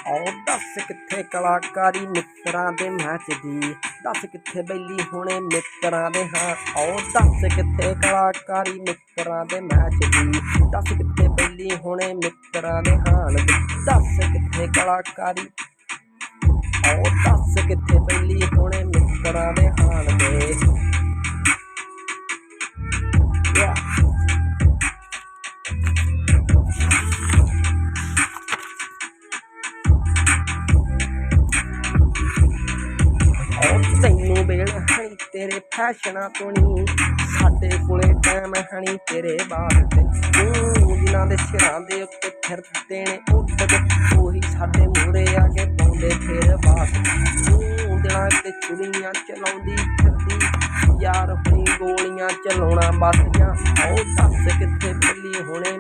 ਆਓ ਦੱਸ ਕਿੱਥੇ ਕਲਾਕਾਰੀ ਮਿੱਤਰਾਂ ਦੇ ਮੈਚ ਦੀ, ਦੱਸ ਕਿੱਥੇ ਬੈਲੀ ਹੁਣੇ ਮਿੱਤਰਾਂ ਦੇ ਹਾਂ। ਆਓ ਦੱਸ ਕਿੱਥੇ ਕਲਾਕਾਰੀ ਮਿੱਤਰਾਂ ਦੇ ਮੈਚ ਦੀ, ਦੱਸ ਕਿੱਥੇ ਬੈਲੀ ਹੁਣੇ ਮਿੱਤਰਾਂ ਦੇ ਹਾਣ ਦੀ, ਦੱਸ ਕਿੱਥੇ ਕਲਾਕਾਰੀ। ਆਓ ਦੱਸ ਕਿੱਥੇ ਬੈਲੀ ਹੁਣੇ ਮਿੱਤਰਾਂ ਦੇ ਹਾਣ ਦੇ। ਤੈਨੂੰ ਵੇਲ ਹਣੀ ਤੇਰੇ ਫੈਸ਼ਨਾਂ ਤੋਂ ਨੀ, ਸਾਡੇ ਕੋਲੇ ਟਾਈਮ ਹਣੀ ਤੇਰੇ ਵਾਸਤੇ। ਤੂੰ ਜਿਨ੍ਹਾਂ ਦੇ ਸਿਰਾਂ ਦੇ ਉੱਤੇ ਫਿਰਦੇ ਨੇ ਉੱਡਦੇ, ਉਹੀ ਸਾਡੇ ਮੂਹਰੇ ਆ ਕੇ ਪਾਉਂਦੇ ਫੇਰ ਬਾਤ। ਤੂੰ ਦਿਲਾਂ ਤੇ ਚੁਲੀਆਂ ਚਲਾਉਂਦੀ ਫਿਰਦੀ, ਯਾਰ ਹੁਣੀ ਗੋਲੀਆਂ ਚਲਾਉਣਾ ਬਸ ਜਾਂ। ਆਓ ਦੱਸ ਕਿੱਥੇ ਬੈਲੀ ਹੁਣੇ